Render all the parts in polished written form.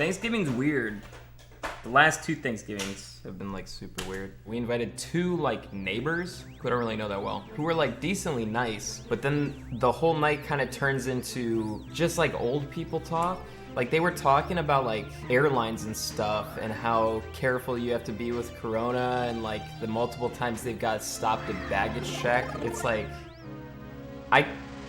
Thanksgiving's weird. The last 2 Thanksgivings have been like super weird. We invited 2 like neighbors who I don't really know that well, who were like decently nice, but then the whole night kind of turns into just like old people talk. Like they were talking about like airlines and stuff and how careful you have to be with Corona and like the multiple times they've got stopped at baggage check. It's like,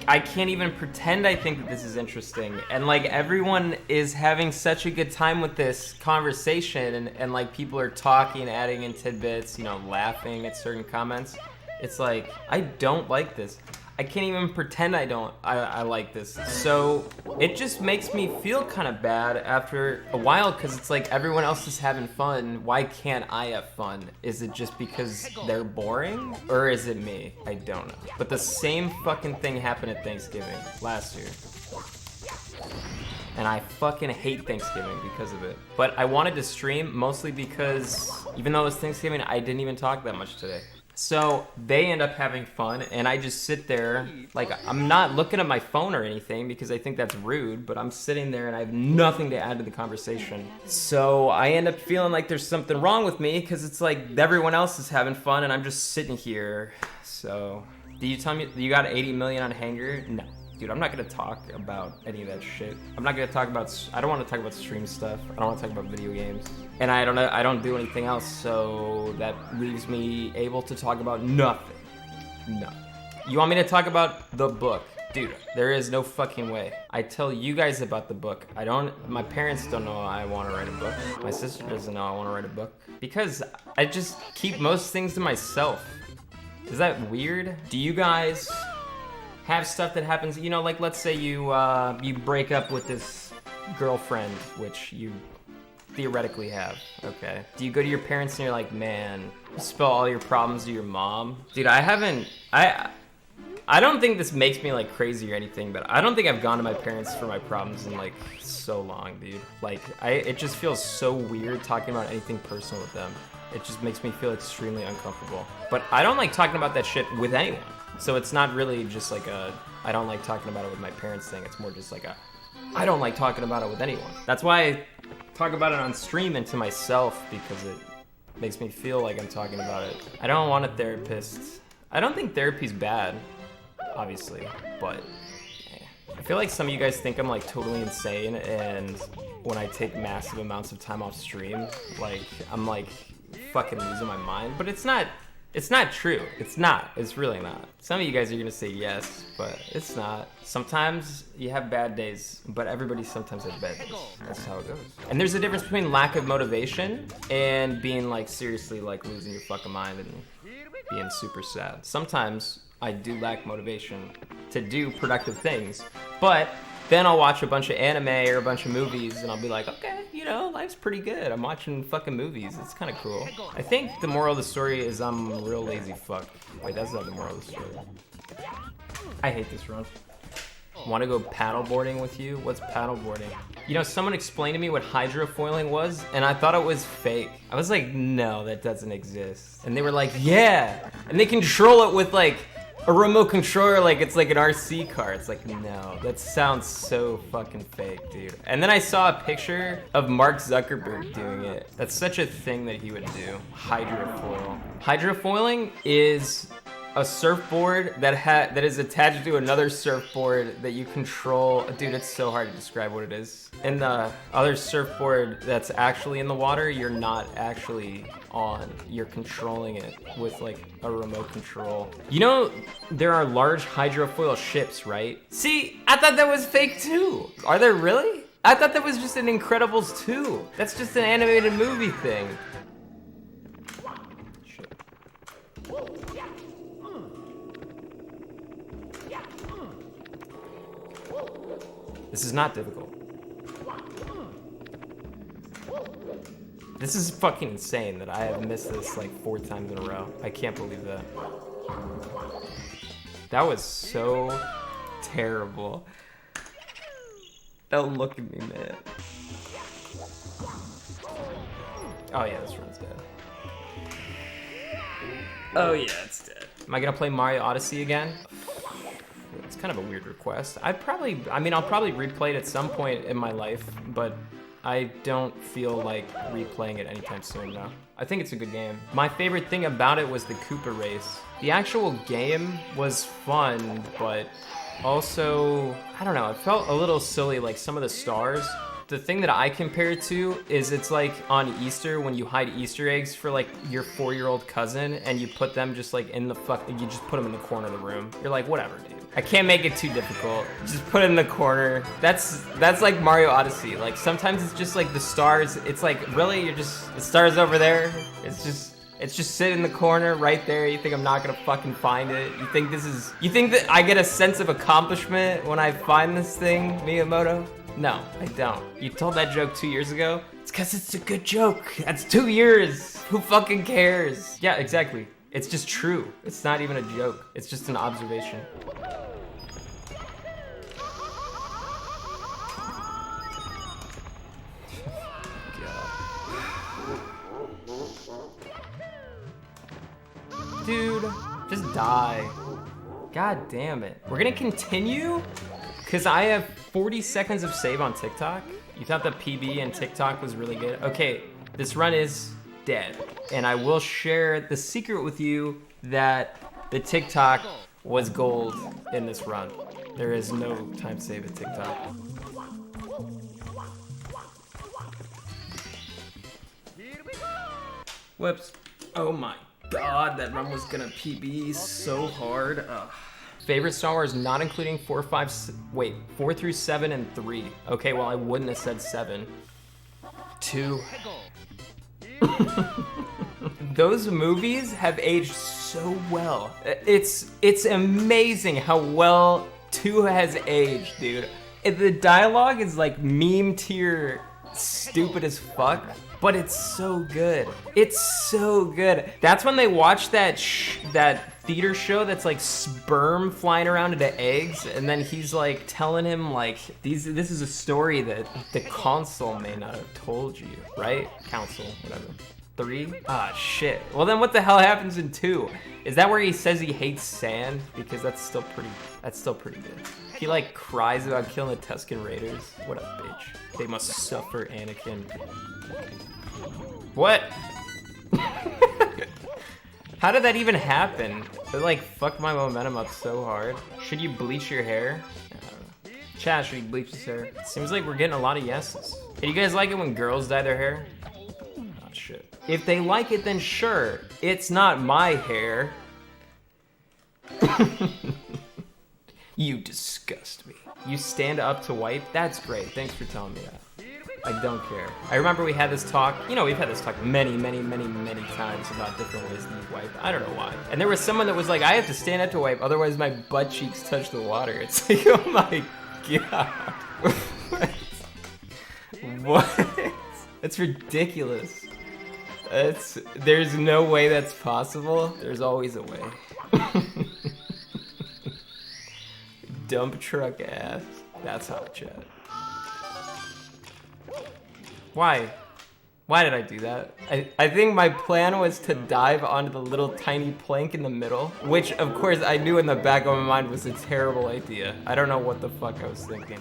I can't even pretend I think that this is interesting. And like everyone is having such a good time with this conversation and like people are talking, adding in tidbits, you know, laughing at certain comments. It's like, I don't like this. I can't even pretend I like this. So it just makes me feel kind of bad after a while because it's like everyone else is having fun. Why can't I have fun? Is it just because they're boring? Or is it me? I don't know. But the same fucking thing happened at Thanksgiving last year. And I fucking hate Thanksgiving because of it. But I wanted to stream mostly because even though it was Thanksgiving, I didn't even talk that much today. So they end up having fun and I just sit there, like I'm not looking at my phone or anything because I think that's rude, but I'm sitting there and I have nothing to add to the conversation. So I end up feeling like there's something wrong with me because it's like everyone else is having fun and I'm just sitting here. So, did you tell me you got 80 million on Hanger? No. Dude, I'm not gonna talk about any of that shit. I'm not gonna talk about, I don't wanna talk about stream stuff. I don't wanna talk about video games. And I don't do anything else, so that leaves me able to talk about nothing. No. You want me to talk about the book? Dude, there is no fucking way. I tell you guys about the book. My parents don't know I wanna write a book. My sister doesn't know I wanna write a book. Because I just keep most things to myself. Is that weird? Do you guys have stuff that happens, you know, like let's say you break up with this girlfriend, which you theoretically have, okay? Do you go to your parents and you're like, man, spill all your problems to your mom? Dude, I don't think this makes me like crazy or anything, but I don't think I've gone to my parents for my problems in like so long, dude. Like, it just feels so weird talking about anything personal with them. It just makes me feel extremely uncomfortable. But I don't like talking about that shit with anyone. So it's not really just like I don't like talking about it with my parents thing. It's more just like I don't like talking about it with anyone. That's why I talk about it on stream and to myself because it makes me feel like I'm talking about it. I don't want a therapist. I don't think therapy's bad, obviously, but I feel like some of you guys think I'm like totally insane and when I take massive amounts of time off stream, like I'm like fucking losing my mind, but it's not true. It's not. It's really not. Some of you guys are gonna say yes, but it's not. Sometimes you have bad days, but everybody sometimes has bad days. That's how it goes. And there's a difference between lack of motivation and being like seriously like losing your fucking mind and being super sad. Sometimes I do lack motivation to do productive things, but then I'll watch a bunch of anime or a bunch of movies and I'll be like, okay, you know, life's pretty good. I'm watching fucking movies. It's kind of cool. I think the moral of the story is I'm a real lazy fuck. Wait, that's not the moral of the story. I hate this run. Want to go paddleboarding with you? What's paddleboarding? You know, someone explained to me what hydrofoiling was and I thought it was fake. I was like, no, that doesn't exist. And they were like, yeah. And they control it with like a remote controller, like it's like an RC car. It's like, no, that sounds so fucking fake, dude. And then I saw a picture of Mark Zuckerberg doing it. That's such a thing that he would do. Hydrofoil. Hydrofoiling is a surfboard that is attached to another surfboard that you control. Dude, it's so hard to describe what it is. And the other surfboard that's actually in the water, you're not actually on. You're controlling it with like a remote control. You know, there are large hydrofoil ships, right? See, I thought that was fake too. Are there really? I thought that was just an Incredibles 2. That's just an animated movie thing. Shit. This is not difficult. This is fucking insane that I have missed this like 4 times in a row. I can't believe that. That was so terrible. Don't look at me, man. Oh yeah, this run's dead. Oh yeah, it's dead. Am I gonna play Mario Odyssey again? It's kind of a weird request. I'll probably replay it at some point in my life, but I don't feel like replaying it anytime soon, though. I think it's a good game. My favorite thing about it was the Koopa race. The actual game was fun, but also, I don't know, it felt a little silly, like some of the stars. The thing that I compare it to is it's like on Easter when you hide Easter eggs for like your 4-year-old cousin and you put them just like in the you just put them in the corner of the room. You're like, whatever, dude. I can't make it too difficult. Just put it in the corner. That's like Mario Odyssey. Like sometimes it's just like the stars. It's like, really, you're just, the stars over there. It's just sit in the corner right there. You think I'm not gonna fucking find it? You think that I get a sense of accomplishment when I find this thing, Miyamoto? No, I don't. You told that joke 2 years ago? It's because it's a good joke. That's 2 years. Who fucking cares? Yeah, exactly. It's just true. It's not even a joke. It's just an observation. Dude, just die. God damn it. We're gonna continue? Because I have 40 seconds of save on TikTok. You thought the PB and TikTok was really good? Okay, this run is dead. And I will share the secret with you that the TikTok was gold in this run. There is no time save at TikTok. Whoops. Oh my God, that run was gonna PB so hard. Ugh. Favorite Star Wars not including 4 through 7 and 3. Okay, well I wouldn't have said 7. 2. Those movies have aged so well. It's amazing how well 2 has aged, dude. The dialogue is like meme tier stupid as fuck, but it's so good. It's so good. That's when they watch that theater show that's like sperm flying around into eggs, and then he's like telling him like this is a story that the console may not have told you, right? Council, whatever. 3? Ah, shit. Well then what the hell happens in 2? Is that where he says he hates sand? Because that's still pretty good. He like cries about killing the Tusken Raiders. What a bitch. They must suffer, Anakin. What? How did that even happen? It like fucked my momentum up so hard. Should you bleach your hair? I don't know. Chat, should you bleach his hair? Seems like we're getting a lot of yeses. Hey, you guys like it when girls dye their hair? Oh shit. If they like it, then sure. It's not my hair. You disgust me. You stand up to wipe? That's great. Thanks for telling me that. I don't care. I remember we had this talk, you know, we've had this talk many times about different ways to use wipe. I don't know why. And there was someone that was like, I have to stand up to wipe, otherwise my butt cheeks touch the water. It's like, oh my God. What? That's ridiculous. There's no way that's possible. There's always a way. Dump truck ass. That's hot, chat. Why? Why did I do that? I think my plan was to dive onto the little tiny plank in the middle, which of course I knew in the back of my mind was a terrible idea. I don't know what the fuck I was thinking.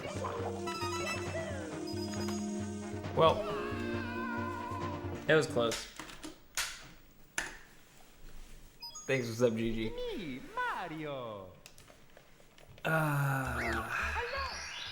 Well, it was close. Thanks for sub, GG. Mario.